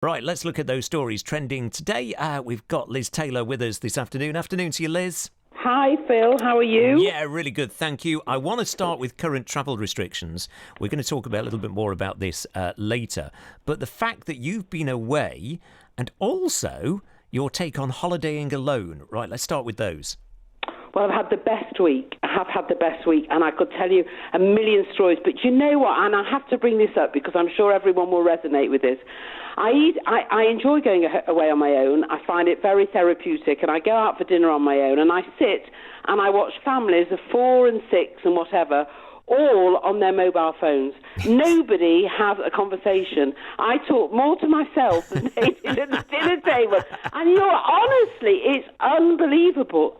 Right, let's look at those stories trending today. We've got Liz Taylor with us this afternoon. Afternoon to you, Liz. Hi, Phil. How are you? Yeah, really good. Thank you. I want to start with current travel restrictions. We're going to talk about a little bit more about this later. But the fact that you've been away and also your take on holidaying alone. Right, let's start with those. Well, I've had the best week. I have had the best week, and I could tell you a million stories. But you know what? And I have to bring this up because I'm sure everyone will resonate with this. I enjoy going away on my own. I find it very therapeutic, and I go out for dinner on my own, and I sit and I watch families of 4 and 6 and whatever, all on their mobile phones. Nobody has a conversation. I talk more to myself than they did at the dinner table. And you know what? Honestly, it's unbelievable.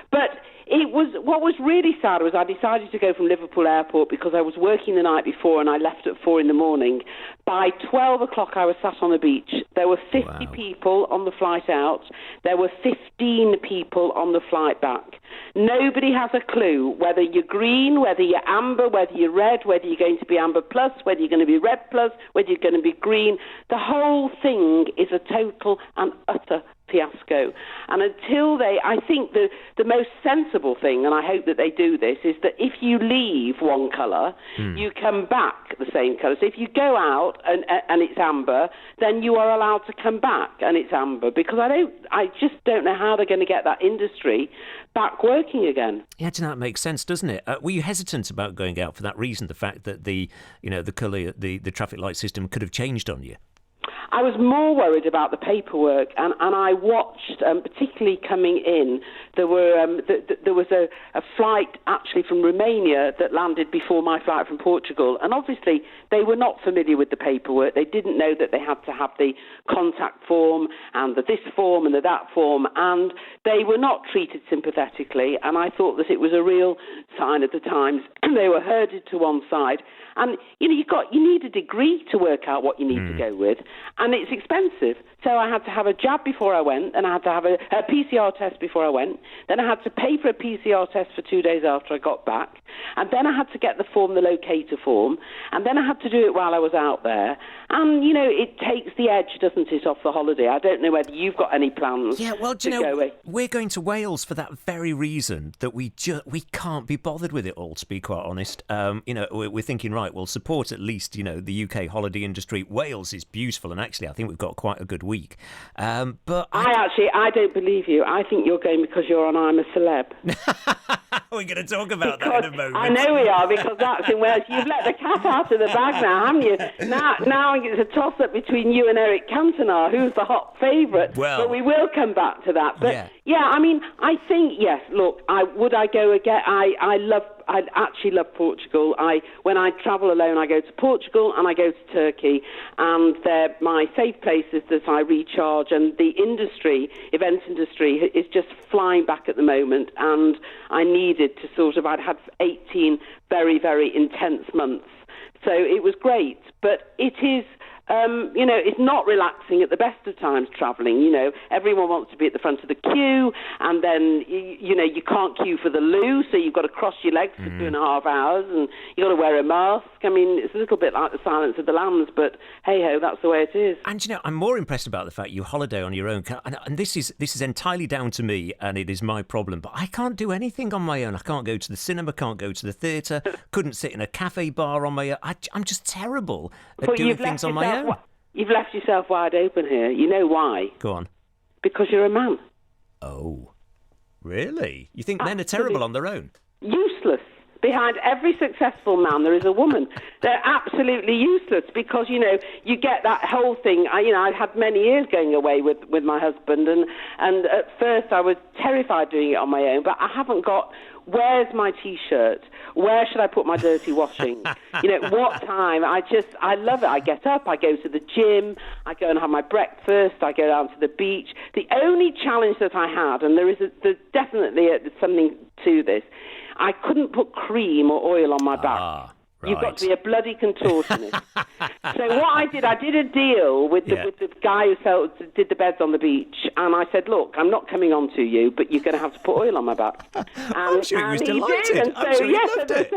But what was really sad was I decided to go from Liverpool Airport because I was working the night before and I left at 4 a.m. By 12 o'clock, I was sat on the beach. There were 50 people on the flight out. There were 15 people on the flight back. Nobody has a clue whether you're green, whether you're amber, whether you're red, whether you're going to be amber plus, whether you're going to be red plus, whether you're going to be green. The whole thing is a total and utter fiasco. And until I think the most sensible thing, and I hope that they do this, is that if you leave one colour, you come back the same colour. So if you go out and it's amber, then you are allowed to come back and it's amber. Because I just don't know how they're going to get that industry back working again. Yeah, that makes sense, doesn't it? Were you hesitant about going out for that reason? The fact that the colour, the traffic light system could have changed on you? I was more worried about the paperwork, and I watched, particularly coming in, there was a flight actually from Romania that landed before my flight from Portugal, and obviously they were not familiar with the paperwork. They didn't know that they had to have the contact form and the this form and the that form, and they were not treated sympathetically, and I thought that it was a real sign of the times. They were herded to one side. And, you need a degree to work out what you need to go with, and it's expensive. So I had to have a jab before I went, and I had to have a PCR test before I went. Then I had to pay for a PCR test for 2 days after I got back. And then I had to get the locator form, and then I had to do it while I was out there. And, it takes the edge, doesn't it, off the holiday? I don't know whether you've got any plans. Yeah, well, do you know, we're going to Wales for that very reason, that we can't be bothered with it all, to be quite honest. We're thinking, right, we'll support at least, the UK holiday industry. Wales is beautiful, and actually I think we've got quite a good week. But I don't believe you. I think you're going because you're on I'm a Celeb. We're going to talk about that in a moment. I know we are, because that's in Wales. You've let the cat out of the bag now, haven't you? Now it's a toss-up between you and Cantona, who's the hot favourite. Well, but we will come back to that. But I think, yes, look, would I go again? I actually love Portugal. When I travel alone, I go to Portugal and I go to Turkey, and they're my safe places that I recharge. And the events industry, is just flying back at the moment. And I needed to I'd had 18 very, very intense months, so it was great. But it is. It's not relaxing at the best of times travelling. Everyone wants to be at the front of the queue, and then, you can't queue for the loo, so you've got to cross your legs for 2.5 hours, and you've got to wear a mask. I mean, it's a little bit like the Silence of the Lambs, but hey-ho, that's the way it is. And, I'm more impressed about the fact you holiday on your own. And this is entirely down to me, and it is my problem, but I can't do anything on my own. I can't go to the cinema, can't go to the theatre, couldn't sit in a cafe bar on my own. I'm just terrible at doing things on my own. You've left yourself wide open here. You know why? Go on. Because you're a man. Oh, really? You think men are terrible on their own? Useless. Behind every successful man, there is a woman. They're absolutely useless because, you get that whole thing. I've had many years going away with my husband, and at first I was terrified doing it on my own, but I haven't got... Where's my T-shirt? Where should I put my dirty washing? What time? I love it. I get up, I go to the gym, I go and have my breakfast, I go down to the beach. The only challenge that I had, and there's definitely something to this, I couldn't put cream or oil on my back. You've got to be a bloody contortionist. So what I did a deal with the guy who did the beds on the beach, and I said, look, I'm not coming on to you, but you're going to have to put oil on my back. I'm sure he was delighted. I'm sure he loved it.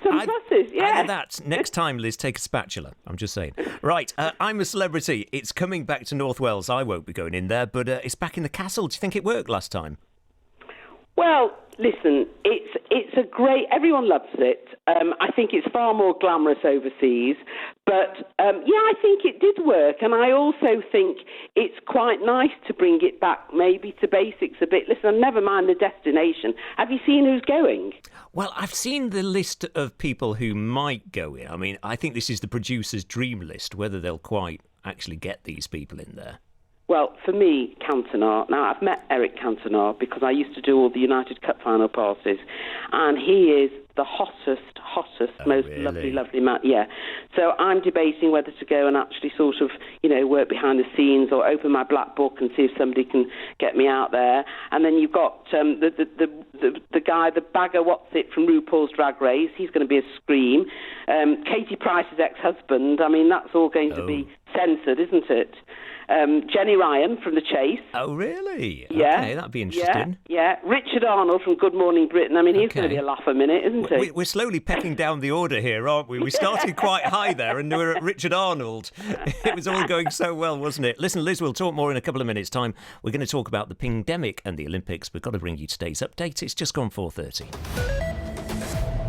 Some pluses, yeah. That. Next time, Liz, take a spatula. I'm just saying. Right, I'm a Celebrity. It's coming back to North Wales. I won't be going in there, but it's back in the castle. Do you think it worked last time? Well, listen, it's a great. Everyone loves it. I think it's far more glamorous overseas, but I think it did work, and I also think it's quite nice to bring it back, maybe to basics a bit. Listen, never mind the destination. Have you seen who's going? Well, I've seen the list of people who might go in. I mean, I think this is the producer's dream list. Whether they'll quite actually get these people in there. Well, for me, Cantona, now I've met Eric Cantona because I used to do all the United Cup final passes, and he is the hottest, most really? lovely man. Yeah. So I'm debating whether to go and actually sort of, work behind the scenes or open my black book and see if somebody can get me out there. And then you've got the guy, the bagger, from RuPaul's Drag Race. He's going to be a scream. Katie Price's ex-husband. I mean, that's all going to be censored, isn't it? Jenny Ryan from The Chase. Oh, really? Yeah. Okay, that'd be interesting. Yeah. Richard Arnold from Good Morning Britain. I mean, he's going to be a laugh a minute, isn't he? We're slowly pecking down the order here, aren't we? We started quite high there, and we're at Richard Arnold. It was all going so well, wasn't it? Listen, Liz, we'll talk more in a couple of minutes' time. We're going to talk about the Pingdemic and the Olympics. We've got to bring you today's update. It's just gone 4:30.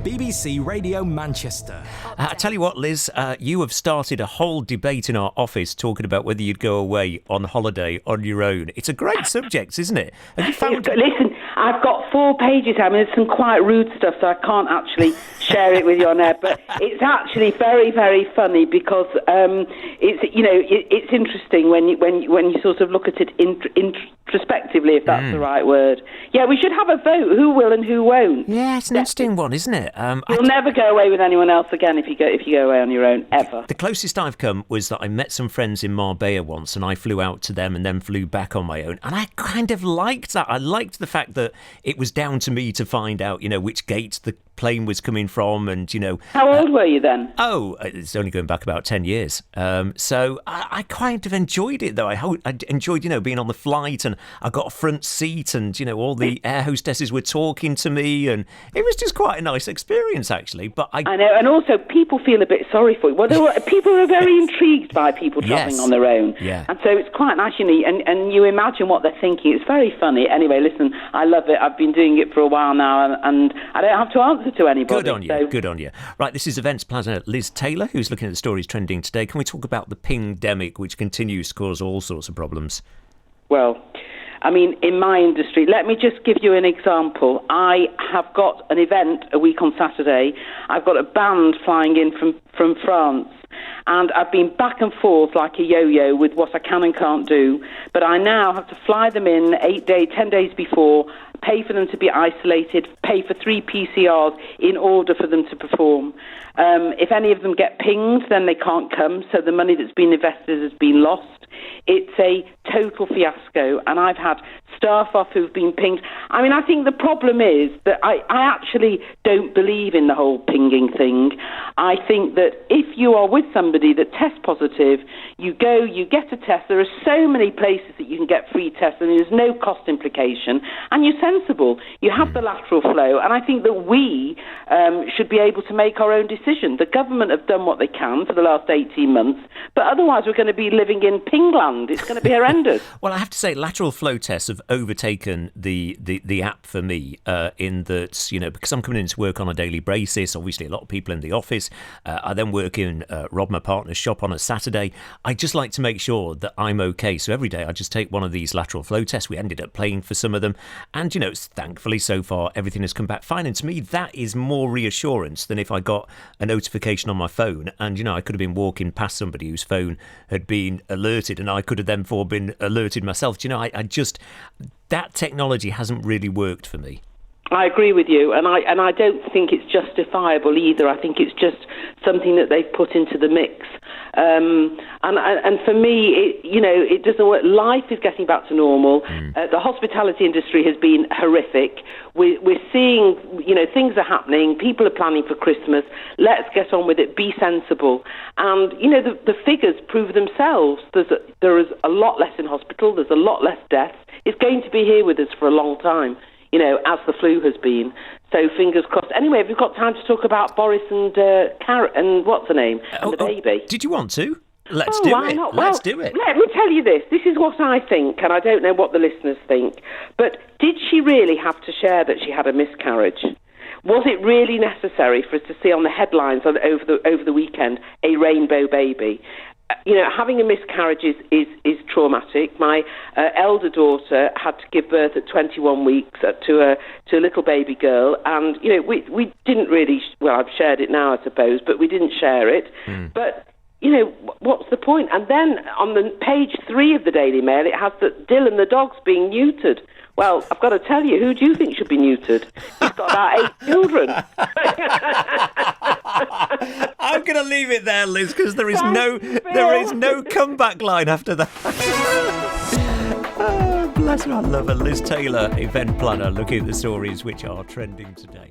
BBC Radio Manchester. I tell you what, Liz, you have started a whole debate in our office talking about whether you'd go away on holiday on your own. It's a great subject, isn't it? Have you found... Listen, I've got 4 pages. I mean, there's some quite rude stuff, so I can't actually share it with you on air. But it's actually very, very funny because it's interesting when you sort of look at it introspectively, if that's the right word. Yeah, we should have a vote. Who will and who won't? Yeah, it's an interesting one, isn't it? You'll never go away with anyone else again if you go away on your own, ever. The closest I've come was that I met some friends in Marbella once, and I flew out to them and then flew back on my own. And I kind of liked that. I liked the fact that it was down to me to find out, which gate the plane was coming from, and How old were you then? Oh, it's only going back about 10 years. So I kind of enjoyed it, though. I enjoyed, being on the flight, and I got a front seat, and all the air hostesses were talking to me, and it was just quite a nice experience, actually. But I know, and also people feel a bit sorry for you. Well, people are very intrigued by people travelling on their own, and so it's quite nice, and you imagine what they're thinking. It's very funny. Anyway, listen, I love it. I've been doing it for a while now, and I don't have to answer to anybody. Good on you. Right, this is events planner Liz Taylor, who's looking at the stories trending today. Can we talk about the Pingdemic, which continues to cause all sorts of problems? Well, I mean, in my industry, let me just give you an example. I have got an event a week on Saturday. I've got a band flying in from France. And I've been back and forth like a yo-yo with what I can and can't do. But I now have to fly them in 10 days before, pay for them to be isolated, pay for 3 PCRs in order for them to perform. If any of them get pinged, then they can't come. So the money that's been invested has been lost. It's a total fiasco. And I've had staff off who've been pinged. I mean, I think the problem is that I actually don't believe in the whole pinging thing. I think that if you are with somebody that tests positive, you go, you get a test. There are so many places that you can get free tests, and there's no cost implication. And you're sensible. You have the lateral flow. And I think that we should be able to make our own decision. The government have done what they can for the last 18 months, but otherwise we're going to be living in Pingland. It's going to be horrendous. Well, I have to say, lateral flow tests have overtaken the app for me in that, because I'm coming into work on a daily basis, obviously a lot of people in the office. I then work in Rob, my partner's shop, on a Saturday. I just like to make sure that I'm okay. So every day I just take one of these lateral flow tests. We ended up paying for some of them. And, thankfully so far everything has come back fine. And to me, that is more reassurance than if I got a notification on my phone and, I could have been walking past somebody whose phone had been alerted and I could have therefore been alerted myself. I just... That technology hasn't really worked for me. I agree with you, and I don't think it's justifiable either. I think it's just something that they've put into the mix And for me, it doesn't work. Life is getting back to normal. The hospitality industry has been horrific. We're seeing, things are happening. People are planning for Christmas. Let's get on with it. Be sensible. And, the figures prove themselves. There is a lot less in hospital. There's a lot less deaths. It's going to be here with us for a long time, as the flu has been. So fingers crossed. Anyway, we've got time to talk about Boris and Carrot and what's her name, and the baby. Did you want to? Let's do it. Let's do it. Let me tell you this. This is what I think, and I don't know what the listeners think. But did she really have to share that she had a miscarriage? Was it really necessary for us to see on the headlines over the weekend a rainbow baby? Having a miscarriage is traumatic. My elder daughter had to give birth at 21 weeks to a little baby girl, and we didn't really. Well, I've shared it now, I suppose, but we didn't share it. But what's the point? And then on the page 3 of the Daily Mail, it has that Dylan the dog's being neutered. Well, I've got to tell you, who do you think should be neutered? He's got about 8 children. I'm going to leave it there, Liz, because there is no comeback line after that. Oh, bless her, I love her. Liz Taylor, event planner, looking at the stories which are trending today.